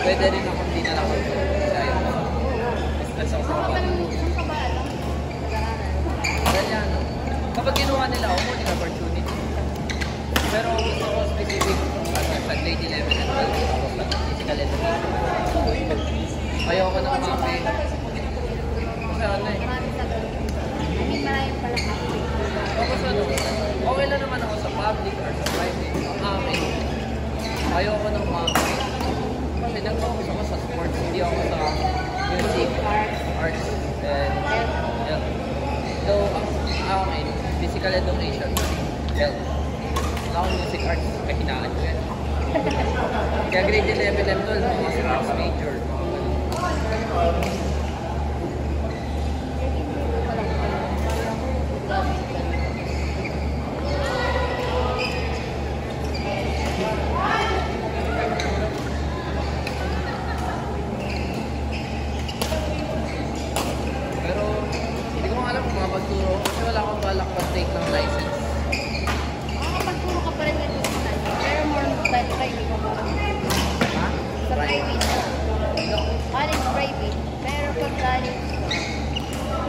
pwede rin ako hindi na lang ako. Dahil stress ako sa kapag. Ganyan. Kapag ginawa nila ako, morning opportunity. Pero gusto ko specific, sa grade 11 and 12, physical education. Ayoko ng mga kasi ano eh. Maraming pala kasi. Tapos ano, okay lang naman ako sa public or sa private. Ayoko ng mga kasi nag-focus ako sa sports, hindi ako sa music, arts, and health. So, ang akin, physical education, health. Ako music arts, kahinaan ko yan. Kaya grade 11 and 12, mga sports major. Pero, hindi ko alam kung makapagturo kasi wala akong balak mag-take ng license. Makapagturo ka pa rin ng license. Pero more private ko ba? Ha? Sa private. College private. Pero pag college,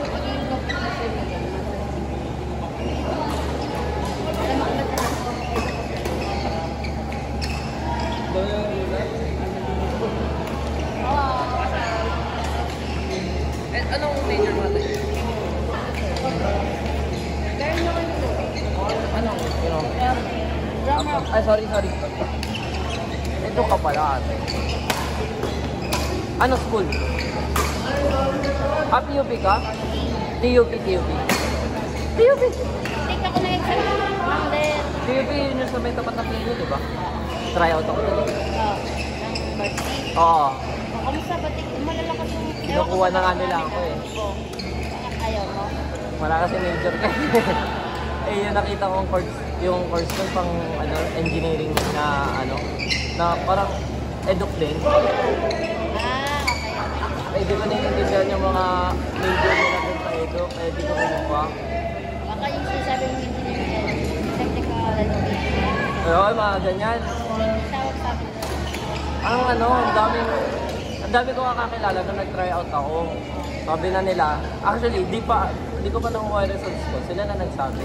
magiging ko po sa swimming. Alam mo ba ito? Eh, anong major mo natin? Girl naman ito. Anong? Drama. Ay, sorry. Ito ka pala ate. Ano school? PUP ka? TUP. TUP! Take ako na exam. And then, TUP yun yung sa may tapat na klino, di ba? Try out ako dun. ng birthday. Oo. Kamusta ba? Malalakas yung... Kinukuha na nga nila ako eh. Oo. Ayaw mo? Wala kasi major ka. Eh, yung nakita kong course, yung course ko pang ano, engineering na ano, na parang eduk din. Ah, okay. Pwede ko naiintindihan yung mga major nila dun sa eduk, pwede ko kumuha. Baka yung sinasabi mo engineering, technical education. Ayun, mga ganyan. Tawag sa akin. Ang ano, ang dami ko kakakilala nung nag-try out ako. Sabi na nila, actually, di ko pa nakuha yung results ko. Sila na nagsabi.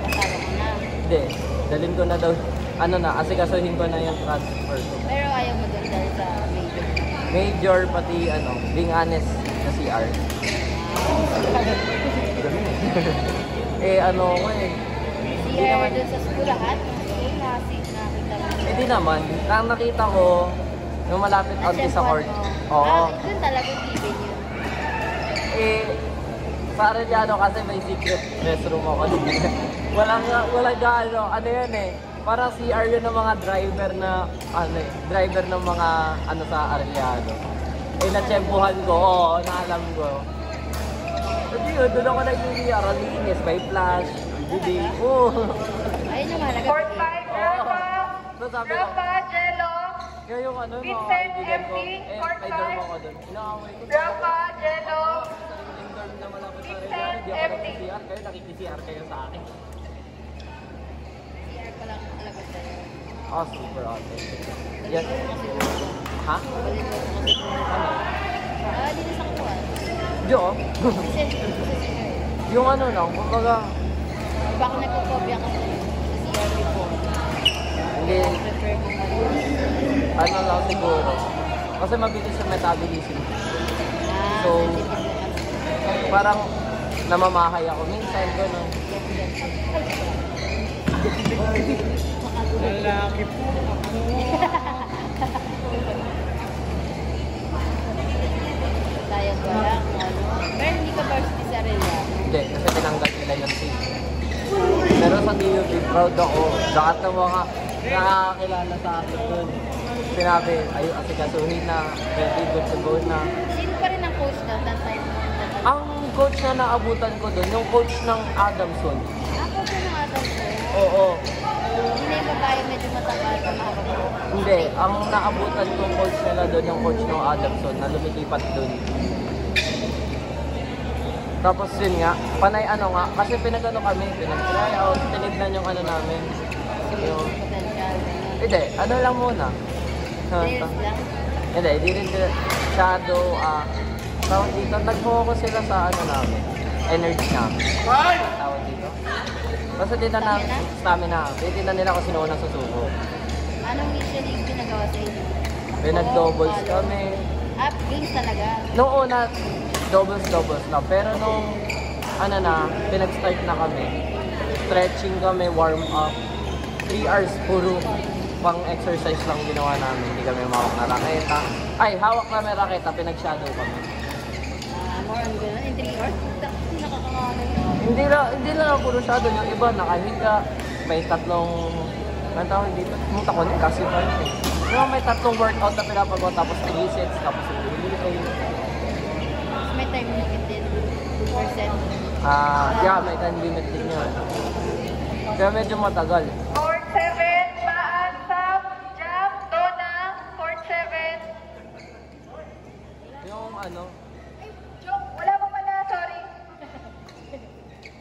Kasama ko na. Hindi, dalhin ko na daw, ano na, asikasuhin ko na yung transfer ko. Pero ayaw mo dun dahil sa major. Major, pati ano, being honest, na CR. Eh, ano ko eh. Hindi CR naman, dun sa school lahat? Okay, nakita mo. hindi naman. Ang nakita ko, yung malapit onti sa court. Oo. Ah, dun talaga given yun. Eh, para ano kasi may secret restroom ako. walang ano yan eh. Parang CR yun ng mga driver na, driver ng mga, sa Arellano. Eh, natsempuhan ko, oo, naalam ko. Kasi yun, doon ako nag-CR, linis, by flash, hindi. Oo. Ayun yung mahalaga. Court 5, Rafa! So sabi ko, Rafa, Jello! kaya yung ano, mga Vincent, kaibigan ko, MP, court may dorm ako doon. Inaaway ko. Rafa, Jello! Sariling dorm na malapit sa Arellano, Vincent, hindi ako MP. nag-CR, kayo nakikicr kayo sa akin. CR pa lang talaga sa'yo. Oh, super awesome. Yan. Ha? Balik mo sa siguro. Ah, dito sa kuwan. Jo? Kasi, Yung ano lang, kumbaga, iba ako nagkakopya kasi sa CR before. hindi, Prefer mo mag- ano lang siguro. Kasi mabilis yung metabolism. Ah, So, sensitive yung ano. parang namamahay ako minsan, gano'n. Lalaki po. Sayang wala kung ano. Pero hindi ka varsity sa Arellano. Hindi, kasi tinanggal nila yung seat. Pero sa DUP, proud ako. Lahat ng mga nakakakilala sa akin dun. Sinabi, ayun, asikasuhin na, ready, good to go na. Sino pa rin ang coach na that time? Ang coach na naabutan ko dun, yung coach ng Adamson. Ah, coach na ng atal ko. Oo. Hindi na yung babae medyo matanggal ka mahaba. Hindi, ang naabutan kong coach nila doon, yung coach ng Adamson na lumilipat doon. Tapos yun nga, panay ano nga, kasi pinag-ano kami, pinag-try out, tinignan yung ano namin. Yung, Potential. hindi, ano lang muna. Players lang. Hindi rin sila shadow, tawag dito, nag-focus sila sa ano namin, energy namin. Tawag dito. Basta tinan na stamina. Tinan nila kung sino unang susuko. Anong usually ginagawa sa inyo? Pinag-doubles kami. Games talaga. Noong una, doubles na. Pero nung, ano na, pinag-start na kami. Stretching kami, warm up. 3 hours puro pang-exercise lang ginawa namin. Hindi kami mawak na raketa. Ay, hawak namin raketa, pinag-shadow kami. More on gano'n. In 3 hours? Nakakakaano yun. Hindi lang puro shadow. Yung iba, nakahiga. May tatlong, ano tawag dito? Pumunta ko din kasi pa yun eh. Yung may tatlong workout na pinapagawa, tapos 3 sets, tapos ulit. May time limit din. Percent. Yeah, may time limit din yun. Kaya medyo matagal. Court 7, paan, stop, jump, dona, court 7. Yung ano, Joke, wala pa pala, sorry.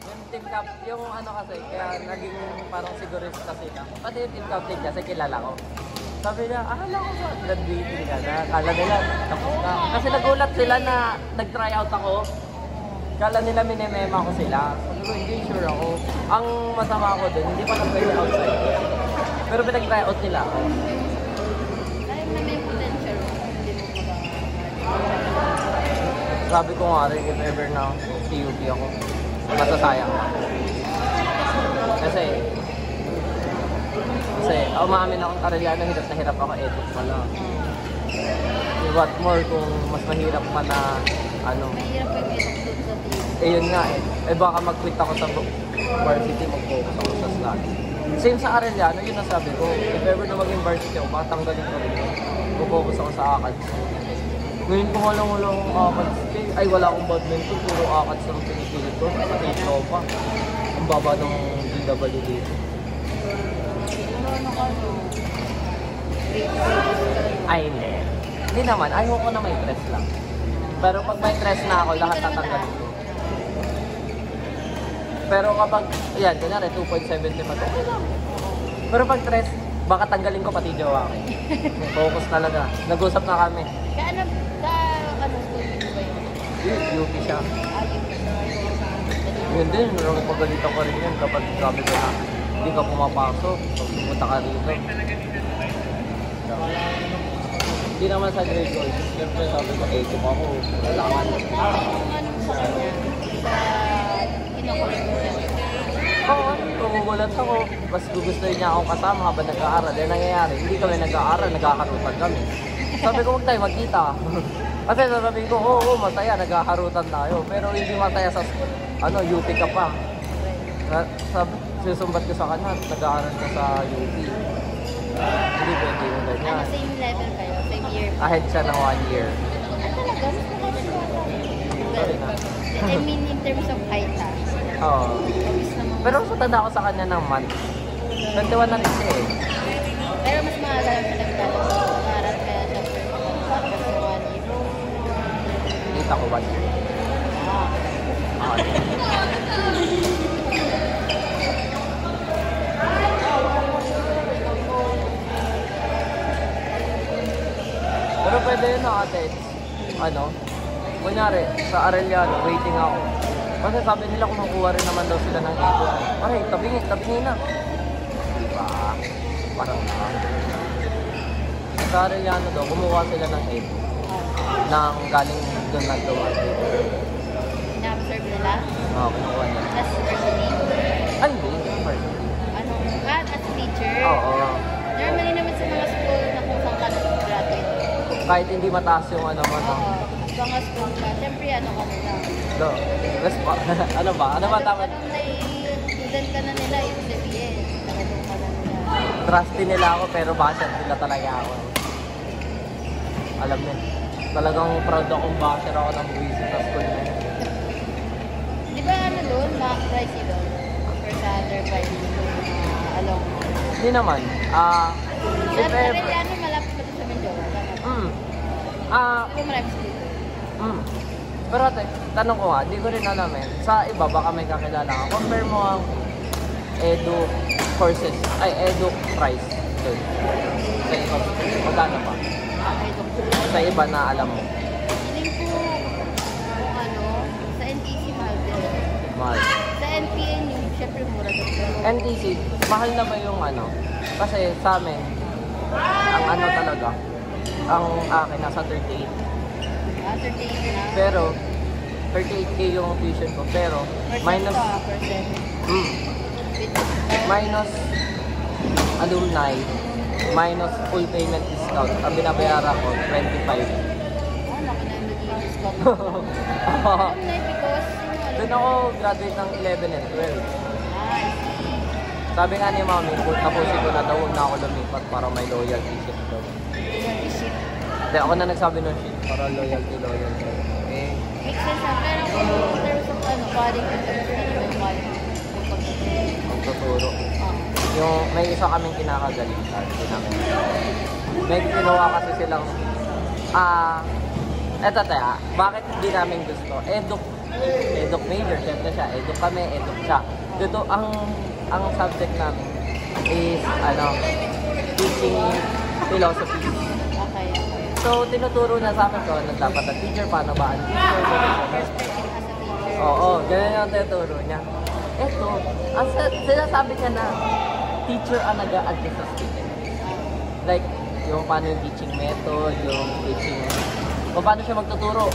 yung team cap, yung ano kasi, kaya naging parang sigurista sila. Pati yung team captain kasi kilala ko. Sabi niya, akala ko ba, graduating ka na? Akala nila, tapos na. Kasi nagulat sila na nag-try out ako. Kala nila minemema ko sila. Sabi ko, hindi sure ako. Ang masama ko din, hindi pa nag-try outside. Pero pinag-try out nila ako. Alam na may potential. Hindi mo Sabi ko nga rin, if ever na TUP ako, masasayang ako. Kasi umamin akong Arellano, hirap na hirap ako, edit pala. What more kung mas mahirap pa na, ano, Mahirap yung edit doon sa team. yun nga eh baka mag-quit ako sa varsity, mag-focus ako sa slot. Same sa Arellano, yun ang sabi ko, if ever na maging varsity ako, baka tanggalin ko rin yun. Mag-focus ako sa ACADS. Ngayon kung wala akong ACADS, ay wala akong badminton, puro ACADS lang pinipilit ko, sa ito pa. Ang baba ng DW dito. Ano ka no? Ay, hindi. Hindi naman. Ayaw ko na may stress lang. Pero pag may stress na ako, lahat tatanggalin ko. Pero kapag, yan, kunyari, 2.70 pa to, okay lang. Pero pag stress, baka tanggalin ko pati jowa ko. Focus talaga. Nag-usap na kami. Ano school mo ba yun? UP siya. Ayun. Yun din, pagalitan ko rin yun kapag sabi ko na hindi ka pumapasok, so pumunta ka dito. Hindi naman sa grade ko, siyempre sabi ko, kung ako, kailangan. Ano sa kanya? Sa kinukulit mo siya? Oo, tumugulat ako. Mas gugustuhin niya akong kasama habang nag-aaral. Yan nangyayari, hindi kami nag-aaral, nagkakarutan kami. Sabi ko, huwag tayo magkita. Kasi sabi ko, oo, masaya, nagkakarutan tayo. Pero hindi masaya sa, UP ka pa. Sabi, susumbat ko sa kanya, nag-aaral ka sa UP. Hindi pwede yung ganyan. Ano, same level kayo? Same year? Ahead siya ng 1 year. Talaga? Mas nakakasya Sorry na. I mean, in terms of height ha? Oo. Obvious naman. Pero mas matanda ko sa kanya ng month. 21 na rin siya eh. Pero mas maaga lang siya naglalaro. Maaral kaya siya for 1 year. Kita ko 1 year. Okay. Pero pwede yun na ate. Kunyari, sa Arellano, waiting ako. Kasi sabi nila kumukuha rin naman daw sila ng ego. Ay, tabingin na. Diba? Parang sa Arellano daw, kumuha sila ng ego. Nang galing doon na doon. Ina-observe nila? Oo, kinukuha nila. As personally? Ay, hindi. As a teacher? Oo. Normally naman sa mga school na kung saan ka nag-graduate. Kahit hindi mataas yung ano mo, no? Oo. As mga school ka, siyempre ano ka nila. No. Ano ba? Ano ba tama? Anong student ka na nila, ibig sabihin. Nakatong ka na nila. Trusty nila ako pero basher nila talaga ako. Alam niyo, talagang proud akong basher ako ng buwisit sa school na yun. Di ba ano doon, mga pricey doon? For sa other pricey along. Hindi naman. If Sa ever. Arellano, malapit pa doon sa Mindoro. Tama. Di ba marami school doon? Pero ate, tanong ko nga, hindi ko rin alam eh. Sa iba, baka may kakilala ka. Compare mo ang edu courses, edu price doon. Sa iba, magkano pa? Okay, doon. sa iba na alam mo? Feeling ko, kung ano, sa NTC mahal din. Mahal. Sa NPNU, syempre mura din. Pero NTC, mahal na ba yung ano? Kasi sa amin, ang ano talaga, ang akin nasa 38. after taking na, Pero, 38k yung tuition ko. Pero, minus, percent. With, minus alumni, minus full payment discount. Ang binabayaran ko, 25. naku na yung naging discount. Alam na because, Doon ako graduate ng 11 and 12. I see. Sabi nga ni mami, kung tapusin ko na daw, huwag na ako lumipat para may loyalty ship daw. Yung isip. Hindi, ako na nagsabi ng shit para loyalty. Eh, Makes sense na. Pero kung in terms of ano, paring in terms of ano, yung paring, yung pagtuturo. magtuturo. Ah. Yung may isa kaming kinakagalitan. May ginawa kasi silang, eto tayo, bakit hindi namin gusto? Eduk major, syempre siya. Eduk kami, eduk siya. Dito, ang subject namin is, teaching philosophy. Okay. So, tinuturo na sa amin ko, dapat ang teacher, paano ba ang teacher, Perspective as a teacher. Oo, ganyan yung tinuturo niya. Eto, ang sinasabi niya na teacher ang nag-a-adjust sa student. Like, yung paano yung teaching method, yung teaching, kung paano siya magtuturo.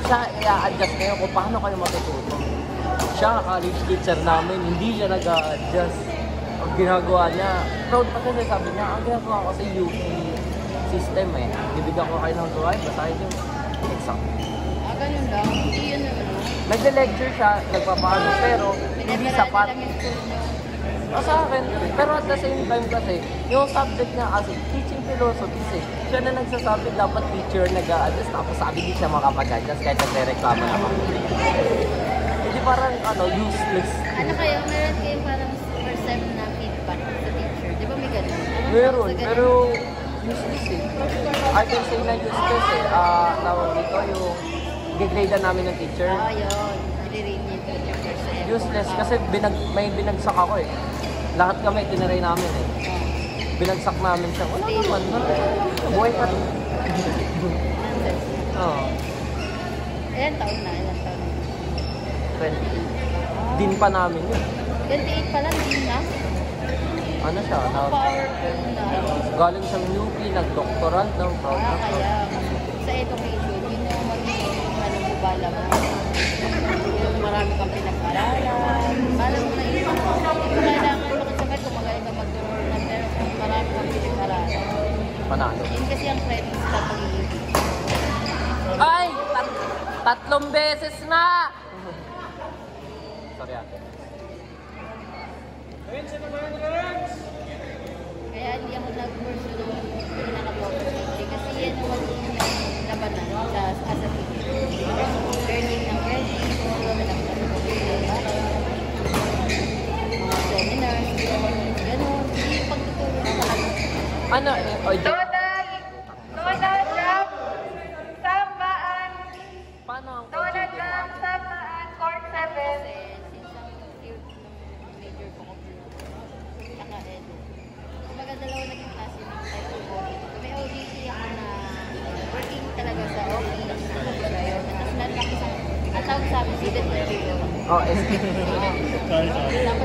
Siya i-a-adjust kayo kung paano kayo matuturo. Siya, college teacher namin, hindi siya nag-a-adjust. Ang ginagawa niya, proud pa kasi sabi niya, ang ginagawa ko sa UP system eh. Bibigyan ko kayo ng drawing, basahin yung exam. Ganun lang. Hindi yun ano. Nagde-lecture siya, nagpapaano, pero hindi sapat. lang yung school niyo. Sa akin, pero at the same time kasi, yung subject niya kasi, teaching philosophy eh. Siya na nagsasabi dapat teacher nag-a-adjust, tapos sabi di siya makapag-adjust kahit nagre-reklamo na kami. Hindi parang useless. Ano kayo? Meron kayong parang first sem na feedback sa teacher. Di ba may ganun? Anong Meron, tawag sa ganun? pero useless eh. I can say na useless eh. Tawag dito yung gigrade namin ng teacher. Yun. Nire-rate niya yung teacher first sem. Useless kasi may binagsak ako eh. Lahat kami tiniray namin eh. Binagsak namin siya. Wala naman. Buhay pa rin. Oo. Ilan taon na? 20. Din pa namin yun. 28 pa lang, din na. Ano siya? Powerful na. Galing siyang UP, nag-doctoral daw. Kaya sa education, yun yung magiging bala mo. Yung marami kang pinag-aralan. Alam mo na yun. Hindi mo kailangan makasabay kung magaling ka mag-tour na pero kung marami kang pinag-aralan. Panalo. Yun kasi ang credits sa pag-ibig. Ay! Tatlong beses na! Sorry ate. Kaya hindi ako nag-pursue ng pinaka-focus kasi yan yung magiging labanan sa as a teacher. Learning ng credits, mga seminars, gano'n. Hindi yung pagtuturo na talaga. Ano eh? Oy, Donald Trump, Samaan, paano ang Donald Trump, Samaan, Court 7. Kasi since ang field ng major ko saka edu. Kumbaga dalawa naging klase ng type of audit. May OJT ako na working talaga sa office, tapos meron ako isang ang tawag sa amin, student review. Oh, Tapos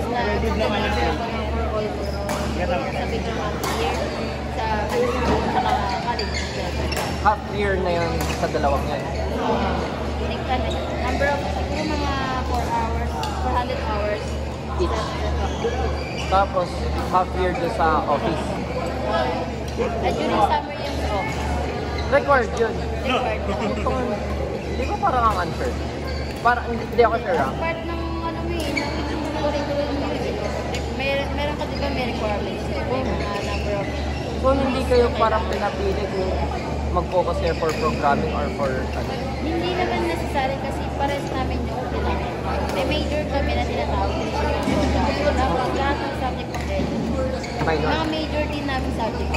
na supervisor ako ng for all sa biglang year sa high school, saka college. half year na yun sa dalawang yan. Number of, siguro mga 4 hours, 400 hours. Each. Tapos, half year doon sa office. During summer yung office. Record yun. Required. Hindi ko parang ang unsure. Parang, hindi ako sure ah. Part ng ano mo eh, ng curriculum mo eh. Meron ka diba may requirements eh, may mga number of... Kung hindi kayo parang pinapili kung mag-focus kayo for programming or for ano. Hindi naman necessary kasi pares namin yung kailangan. May major kami na tinatawag din siya ng program. Tapos lahat ng subject ng Minor. mga major din namin subject.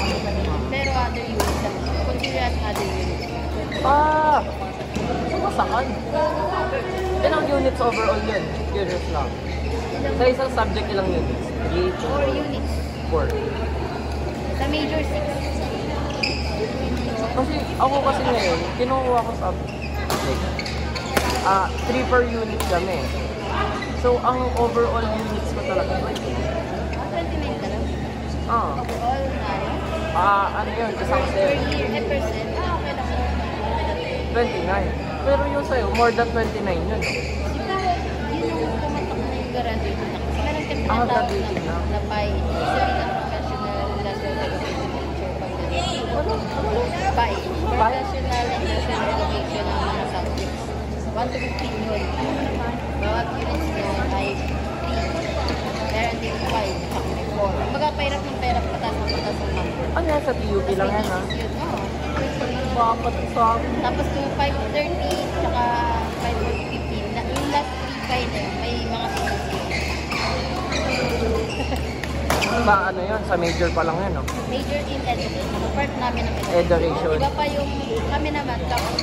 Pero other units, consider as other units. Sumasakan. Ilang units overall yun? Curious lang. Sa isang subject, ilang units? 4 units. 4. Sa major 6. Kasi ako kasi ngayon, kinuha ko sa 3 per unit kami. So, ang overall units ko talaga 29. 29 ka lang. Ah, Overall na rin. ano yun, isang Per set, year, percent. Okay lang. 29. Pero yung sa'yo, more than 29 yun, no? Siguro, yun yung pumatak na yung graduating na. Kasi meron kami tinatawag graduating na. na PAI. Ibig sabihin ng Professional Industrial Education Teacher pag PAI. Professional Industrial Education ng mga subjects. 1 to 15 yun. Bawat units yun ay 3. Parenting 5. Tsaka 4. Kumbaga, pahirap ng pahirap patas ng number. Ano yan, sa TUP lang yan, ha? Yun, oo. Bakit sa akin? Tapos yung 5:30 tsaka 5:15, yung last 3 pa yun, may mga Ba, ano yun? Sa major pa lang yun, no? major in education. Part namin ng Education. Iba pa yung kami naman, tapos